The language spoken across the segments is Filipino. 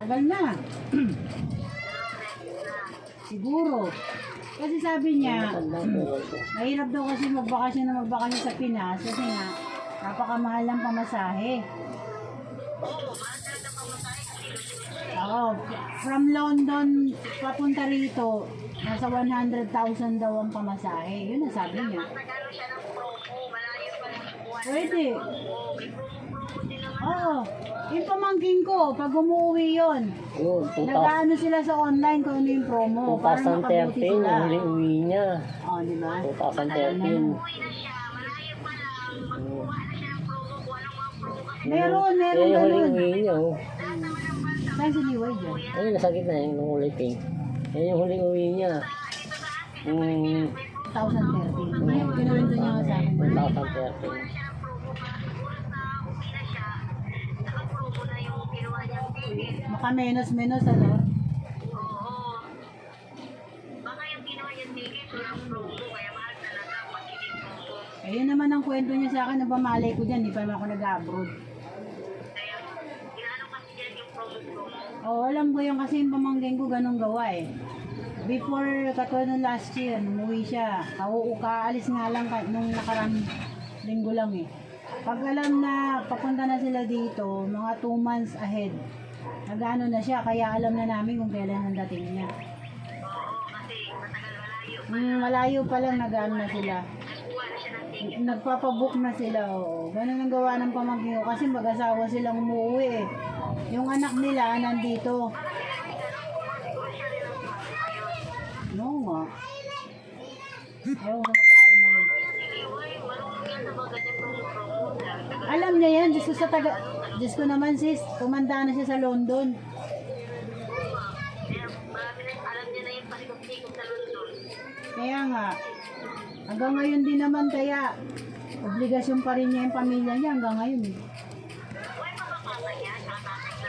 Tagal na. Siguro. Kasi sabi niya, mahirap daw kasi magbakasyon sa Pinas kasi nga, napakamahal ng pamasahe. Oo, from London papunta rito, nasa 100,000 daw ang pamasahe. Yun ang sabi niya. Pwede. Oo. Yung pamangkin ko, pag umuwi yun, Yun, nag-ano sila sa online kung ano yung promo. Para makabuti 2013, sila. yung huling uwi niya. Oo, di ba? 2013. Meron Yan yung huling ganun. uwi niya. Oh. Saan si Liway dyan? Ayun, nasa gitna yung kulay pink. Yan yung huling uwi niya. 2013. Kinuwento niya nga sa akin. 2013. Maka menos ano? Ayun naman ang kwento niya sa akin na pamalay ko dyan, di pa naman ako nag-abroad. Oo, alam ko yung kasi yung pamangkin ko ganun gawa eh. Before, katulad nung last year, umuwi siya. Kaalis nga lang nung nakarang linggo lang eh. Pag alam na papunta na sila dito, mga 2 months ahead, nag-ano na siya, kaya alam na namin kung kailan ang dating niya. Malayo pa lang nag-ano na sila. Nagpapabook na sila, oo. Ganun ang gawa ng pamangkin ko kasi mag-asawa silang umuwi eh. Yung anak nila nandito. No nga. Ewan ko babae na yun. Alam niya yan, Diyos ko naman sis, tumanda na siya sa London. Kaya nga, hanggang ngayon din naman kaya, obligasyon pa rin niya yung pamilya niya hanggang ngayon eh.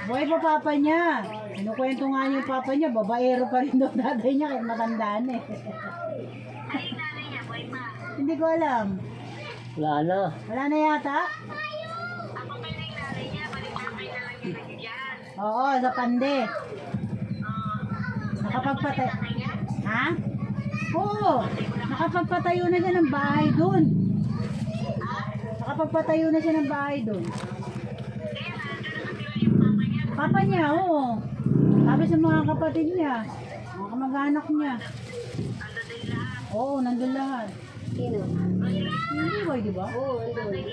Buhay pa papa niya. Kinukwento nga niya yung papa niya, babaero pa rin daw tatay niya kahit matandaan eh. Hindi ko alam. Wala na. Wala na yata? Oo, sa Pande. Nakapagpatay. Ha? Oo. Nakapagpatayo na siya ng bahay doon. Nakapagpatayo na siya ng bahay doon. Papa niya, oo. Sabi sa mga kapatid niya, mga kamag-anak niya. Oo, nandun lahat. Sino? Hindi ba, di ba? Oo, nandun.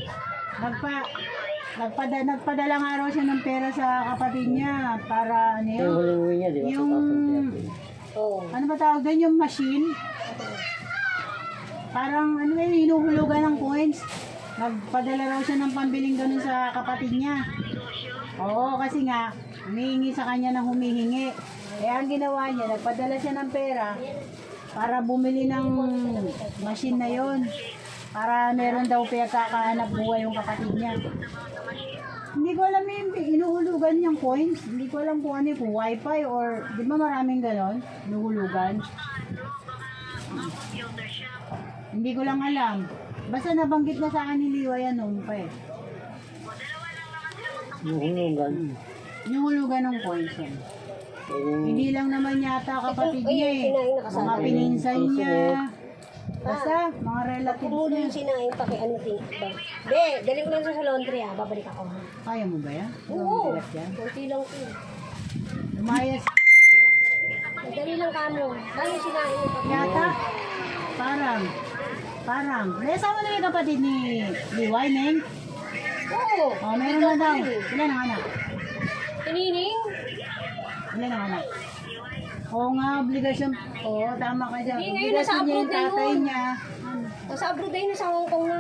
Nagpadala nga raw siya ng pera sa kapatid niya para ano Yung yun? huling uwi niya, di ba? Yung, 2013. Oo. ano ba tawag doon? Yung machine? Parang ano yun, hinuhulugan ng coins. Nagpadala raw siya ng pambiling ganun sa kapatid niya. Oo, kasi nga, humihingi sa kanya ng humihingi. Kaya ang ginawa niya, nagpadala siya ng pera para bumili ng machine na yon, para meron daw pagkakahanap buhay yung kapatid niya. Hindi ko alam yung inuhulugan niyang coins. Hindi ko alam kung ano yung kung wifi or di ba maraming ganon, inuhulugan. Hindi ko lang alam. Basta nabanggit na sa akin ni Liwa yan noon pa eh. Yung hulugan. Inuhulugan ng coins yan. Hindi lang naman yata kapatid Ay, niya eh. sinaing nakasama. Mga pininsan niya. Basta, mga Ako relatives muna niya. yung sinaing pakiano ba? Be, dali ko lang sa laundry ah. Babalik ako. Kaya mo ba yan? Oo. Bigat yan. Kunti lang ko. Lumayas Dali lang kamo. Dali yung sinaing yung pakiano. yata. Parang. May asawa na yung kapatid ni Liway, Neng? Oo. Oh, meron na daw. Ilan ang anak? Kinining? Ilan ang anak? Oo nga, obligasyon. Oo, tama ka dyan. Hindi, ngayon nasa Obligasyon niya yung abroad na tatay yun. niya. Nasa abroad na yun. Nasa Hong Kong na.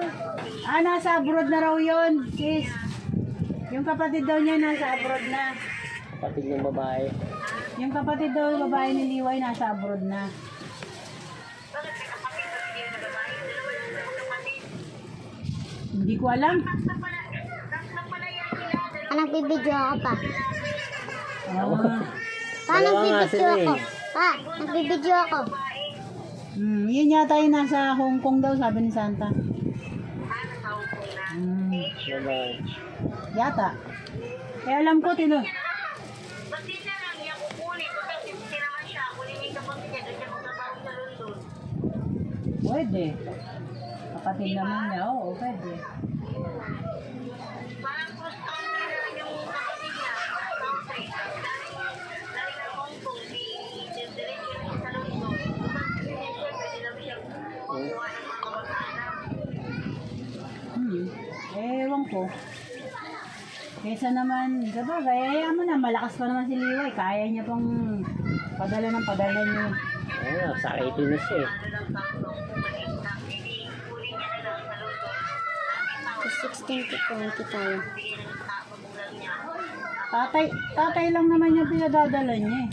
Ah, nasa abroad na raw yun, sis. Yung kapatid daw niya nasa abroad na. Kapatid ng babae. Yung kapatid daw, babae ni Liway, nasa abroad na. Hindi ko alam. Nagbibideo ako pa. Oo. Nagbibideo ako. Nagbibideo ako. Yun yata yung nasa Hong Kong daw, sabi ni Santa. Babae. Yata. Eh alam ko, Pwede. Kapatid naman niya, oo, pwede. Ewan ko. Kesa naman, sabagay, hayaan mo na, malakas pa naman si Liway. Kaya niya pang padala ng padala niyo. Ayun, sakitin na siya eh. 16 to 20 tayo. Tatay lang naman yung pinadadala niya eh.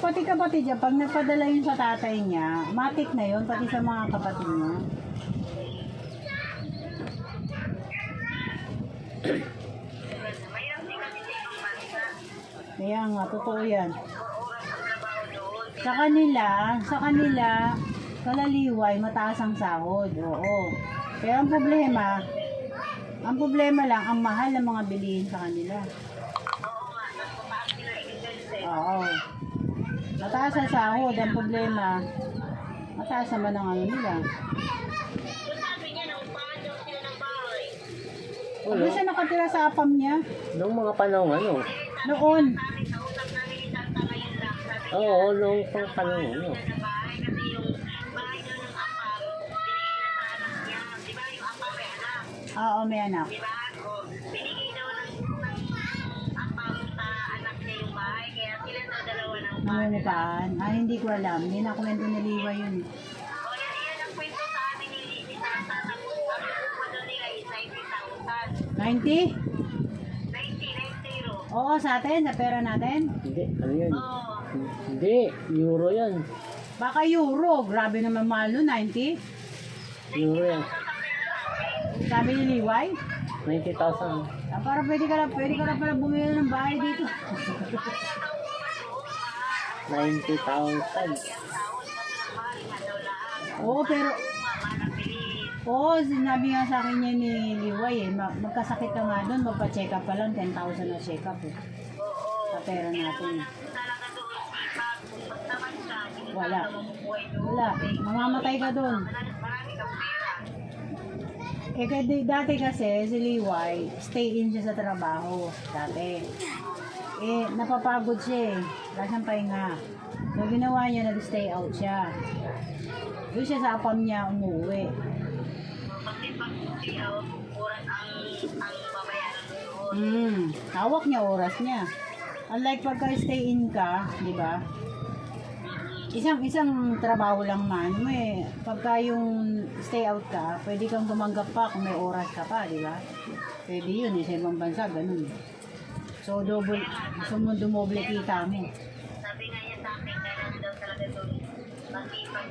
Pati kapatid niya, pag nagpadala yun sa tatay niya, matik na yun, pati sa mga kapatid niya. Kaya nga, totoo yan. Sa kanila, kalaliway, mataas ang sahod, oo. Pero ang problema lang, ang mahal ng mga bilihin sa kanila. Oo. Mataas ang sahod, ang problema, mataas naman ang ano nila. Ano siya nakatira sa apam niya? Noong mga panahon ano? Noon. Oo, noong pang panahon ano? Oo, may anak. Nangungupahan? Ah, hindi ko alam. Hindi na kwento ni Liwa yun. 90? Oo, sa atin, sa pera natin. Hindi, ano yun? Hindi, euro yan. Baka euro. Grabe naman mahal nun, 90. Euro yan. Sabi ni Liway. 90,000. Ah, para pwede ka na pala bumili ng bahay dito. 90,000. Oo, pero... Oo, sinabi nga sa akin niya ni Liway eh, magkasakit ka nga doon, magpa-check up pa lang, 10,000 na check up eh. Sa pera natin. Wala. Mamamatay ka doon. Eh, dati kasi, si Liway, stay in siya sa trabaho. Dati. Eh, napapagod siya eh. Wala siyang pahinga. So, ginawa niya, nag-stay out siya. Doon siya sa apam niya umuwi. Hawak niya oras niya. Unlike pagka stay in ka, di ba? Isang trabaho lang man. Pagka yung stay out ka, pwede kang gumanggap pa kung may oras ka pa, di ba? Pwede yun, sa ibang bansa, ganun. So, gusto mo dumoble kita mo.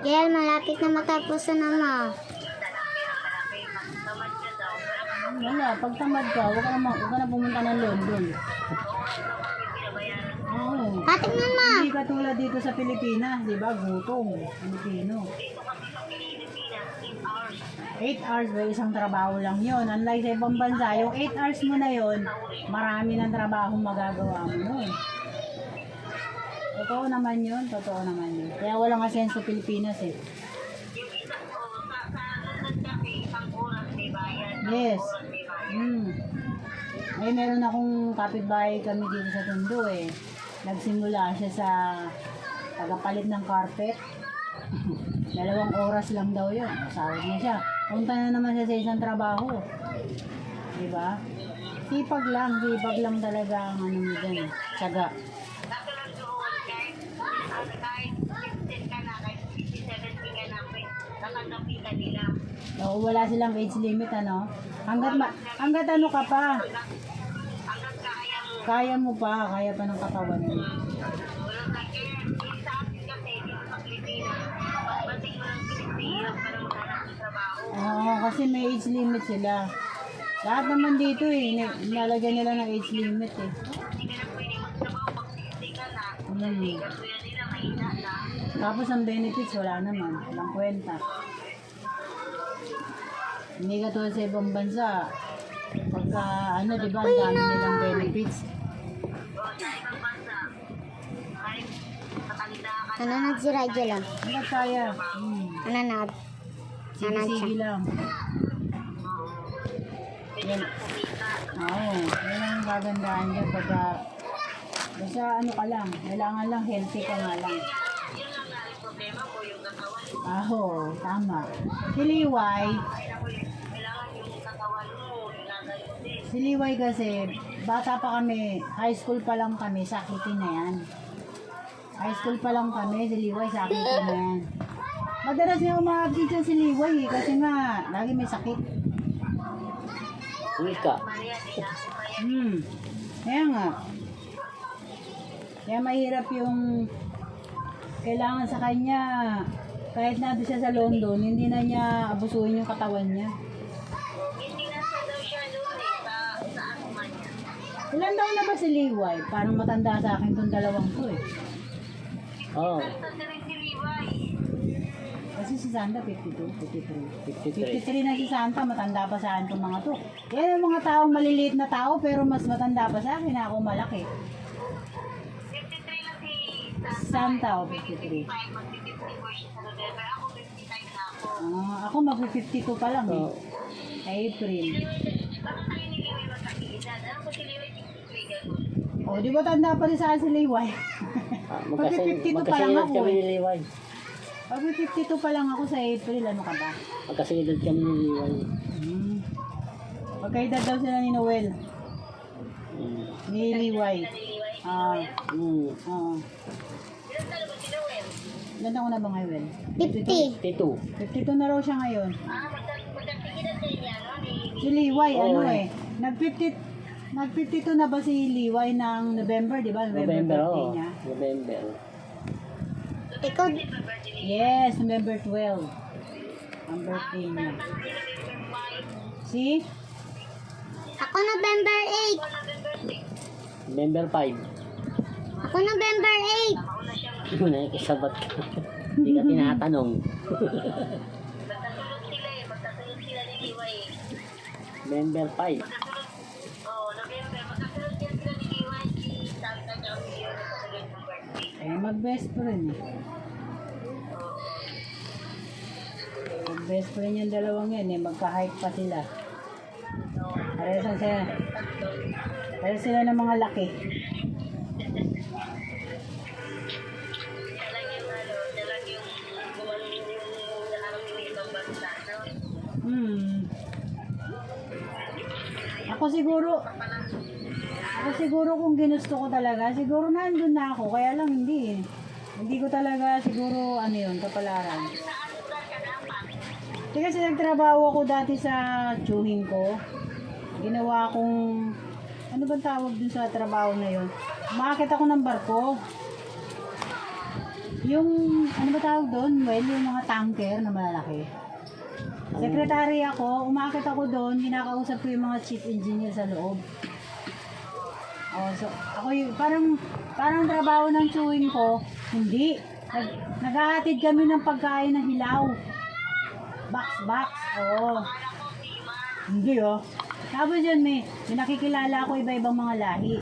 Gail, malapit na matapos na ma. Wala, pag tamad ka, huwag ka na pumunta ng London. Oo. Tingnan ma. Hindi ka tulad dito sa Pilipinas, di ba? Gutom, Pilipino. 8 hours ba isang trabaho lang yon. Unlike sa ibang bansa, yung 8 hours mo na yon, marami ng trabaho magagawa mo nun. Totoo naman yun, totoo naman yun. Kaya walang asenso Pilipinas eh. Yes. Ay, meron akong kapitbahay kami dito sa Tondo eh. Nagsimula siya sa tagapalit ng carpet. 2 oras lang daw yun. Masawag na siya. Punta na naman siya sa isang trabaho. Diba? Sipag lang talaga ang ano mo dyan. Tsaga. Oo, wala silang age limit ano. Hanggat ano ka pa. Kaya mo pa, kaya pa ng katawan mo. Oo, kasi may age limit sila. Lahat naman dito eh, nilalagyan nila ng age limit eh. Tapos ang benefits wala naman, walang kwenta. Hindi ka tulad sa ibang bansa. Pagka, ano, di ba, ang dami nilang benefits. Nananad si Radyo lang. Ano kaya? Nananad. Sige lang. Yan. Oo, yan ang kagandahan dyan pagka basta ano ka lang, kailangan lang healthy ka nga lang. Oo, tama. Si Liway kasi, bata pa kami, high school pa lang kami, sakitin na yan. High school pa lang kami, si Liway, sakitin na yan. Madalas niya umabsent dyan si Liway kasi nga, lagi may sakit. Wika. Kaya nga. Kaya mahirap yung kailangan sa kanya, kahit nandun siya sa London, hindi na niya abusuhin yung katawan niya. Ilan taon na ba si Liway? Parang matanda sa akin itong dalawang to eh. Oo. Kasi si Santa 52, 53. 53. 53 na si Santa, matanda pa sa akin itong mga to. Yan ang mga taong maliliit na tao pero mas matanda pa sa akin, ako malaki. 53 na si Santa o 53. Ako mag-52 pa lang eh. Oo. April. O, di ba tanda pa rin sa akin si Liway? Mag-52 pa lang Magkasunod ako kami eh. ni Liway. Mag-52 pa lang ako sa April, ano ka ba? Magkasunod kami ni Liway. Magkaedad daw sila ni Noel. Mm. Ni Liway. Oo. Ilan taon na ba ngayon? 50. Tito. 52 na raw siya ngayon. Si Liway, ano Oo, eh. Nag-52 na ba si Liway ng November, di ba? November, birthday oo. niya. November. Ikaw, Yes, November 12. Ang birthday niya. See? ako November 8. November 5. Ako November 8. Nakikisabat ka. Hindi ka tinatanong. November 5. Eh, mag-best friend eh. Mag-best friend yung dalawang yan eh. Magka-hype pa sila. Pareho sila ng mga laki. Ako siguro kung ginusto ko talaga, siguro nandun na ako. Kaya lang hindi eh. Hindi ko talaga siguro ano yun, kapalaran. Kasi nagtrabaho ako dati sa tsuhin ko. Ginawa akong, ano ba tawag dun sa trabaho na yun? Umakit ako ng barko. Yung, ano ba tawag doon? Well, yung mga tanker na malalaki. Sekretary ako, umakit ako doon, kinakausap ko yung mga chief engineer sa loob. Oh, so, ako yung, parang trabaho ng tsuhin ko, hindi. Naghahatid kami ng pagkain na hilaw. Box, oo. Hindi oh. Tapos yun, may nakikilala ako iba-ibang mga lahi.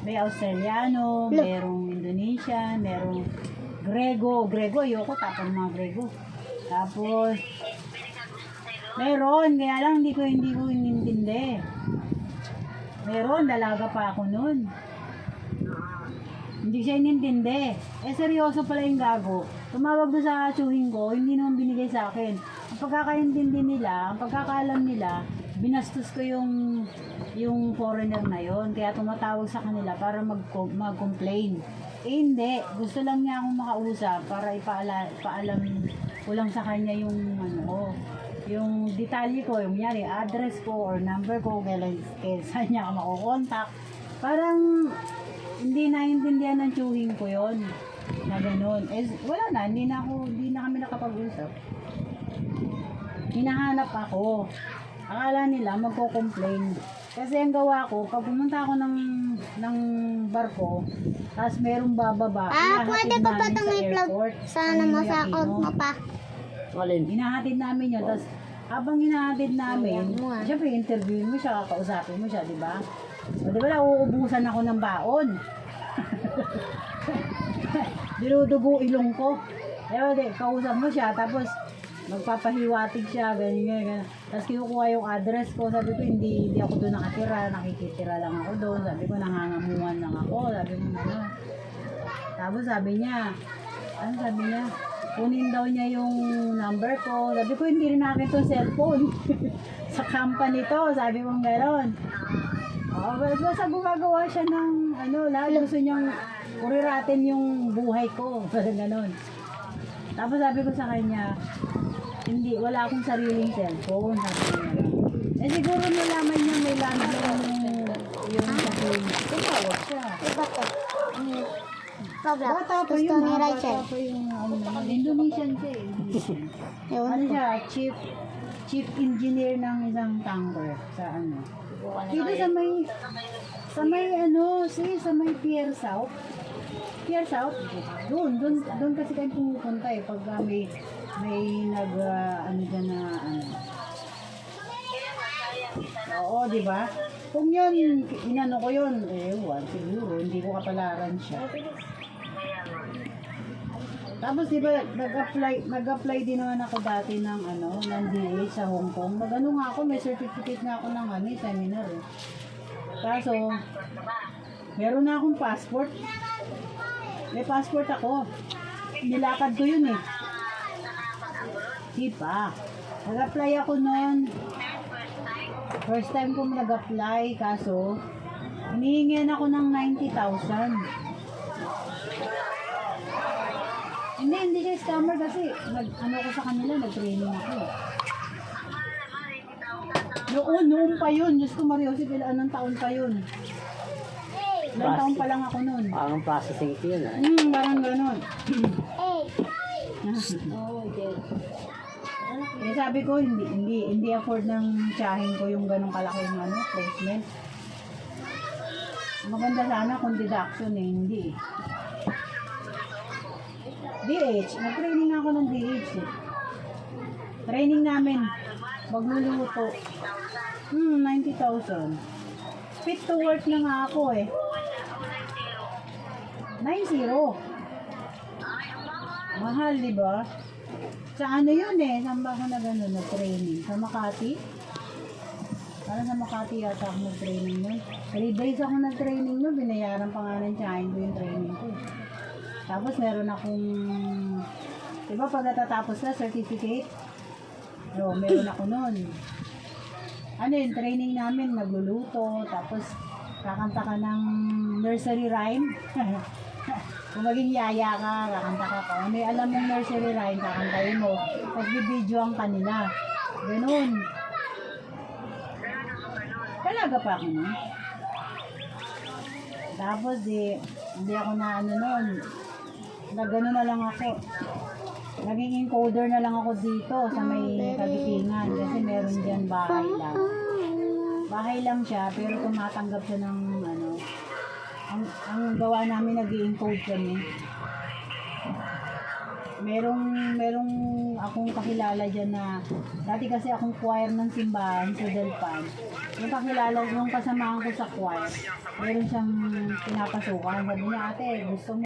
May Australiano, merong Indonesian, merong Grego, ayoko tapos mga Grego. Tapos, meron, kaya lang hindi ko inintindi. Meron, dalaga pa ako nun. Hindi siya inintindi. Eh, seryoso pala yung gago. Tumawag doon sa tsuhin ko, hindi naman binigay sa akin. Ang pagkakaintindi nila, ang pagkakaalam nila, binastos ko yung foreigner na yon. Kaya tumatawag sa kanila para mag-complain. Eh, hindi. Gusto lang niya akong makausap para ipaalam ko lang sa kanya yung yung detalye ko, yung nyari, address ko or number ko, saan niya ako makukontak. Parang hindi naiintindihan ng tsuhin ko yon na gano'n. Eh, wala na, hindi na kami nakapag-usap. Hinahanap ako. Akala nila magko-complain. Kasi ang gawa ko, pag pumunta ako ng barko, tapos merong bababa, pwede ko pa itong i-vlog. Sana masakot mo pa. Alin? Hinahatid namin yun, tapos habang hinahatid namin, syempre interviewin mo siya, kakausapin mo siya, di ba? O di ba nauubusan ako ng baon? Dinudugo ilong ko. Ewan, kausap mo siya, tapos magpapahiwatig siya, ganyan. Tapos kinukuha yung address ko, sabi ko, hindi ako doon nakatira, nakikitira lang ako doon. Sabi ko, nangangamuhan lang ako, sabi ko, ano. Tapos sabi niya, kunin daw niya yung number ko. Sabi ko, hindi rin akin itong cellphone. Sa company to, sabi ko gano'n. Basta gumagawa siya ng, lahat gusto niyang kuriratin yung buhay ko. Parang gano'n. Tapos sabi ko sa kanya, hindi, wala akong sariling cellphone. Sabi niya. Siguro nalaman niya may landline yung sabihin. Tumawag siya. Bakit? Problem. Bata pa Gusto yun, ni bata Rachel. pa yung Indonesian siya eh. Ewan Ano ko. siya, chief engineer ng isang tanker sa dito sa may Pier South. Pier South, doon kasi kayo pumupunta eh, pag may dyan na Oo, di ba? Kung yun, inano ko yun, siguro, hindi ko kapalaran siya. Tapos di ba, nag-apply din naman ako dati ng ng DA sa Hong Kong. Nag-ano nga ako, may certificate na ako ng seminar eh. Kaso, meron na akong passport. May passport ako. Nilakad ko yun eh. Di pa. Nag-apply ako noon. First time kong nag-apply, kaso, hinihingian ako ng 90,000. Hindi siya scammer kasi ko sa kanila, nag-training ako. Noon pa yun. Diyos ko, Mariosip, anong taon pa yun? Ilang taon pa lang ako noon. Parang processing ito yun ah. Parang ganon. Eh, sabi ko, hindi afford ng tiyahin ko yung ganong kalaking placement. Maganda sana kung deduction eh, hindi eh. DH, nag-training ako ng DH eh. Training namin, magluluto. 90,000. Fit to work na nga ako eh. 90. Mahal, di ba? Sa yun eh, saan ba ako nag-training? Sa Makati? Parang sa Makati yata ako nag-training nun. 3 days ako nag-training nun, binayaran pa nga ng tiyahin ko yung training ko. Tapos meron akong, diba pag natatapos na, certificate? Meron ako nun. Training namin, nagluluto, tapos kakanta ka ng nursery rhyme. Kung maging yaya ka, kakanta ka pa. Alam mong nursery rhyme, kakantayin mo. Pagbibidyoan ka nila. Ganun. Talaga pa ako nun. Tapos hindi ako na nun. Nagano na lang ako. Naging encoder na lang ako dito sa may Kagitingan kasi meron dyan bahay lang. Bahay lang siya pero tumatanggap siya ng ang gawa namin nag-i-encode kami. Merong akong kakilala dyan na dati kasi akong choir ng simbahan sa Delpan. Yung kakilala, yung kasamahan ko sa choir, meron siyang pinapasukan. Sabi niya, ate, gusto mo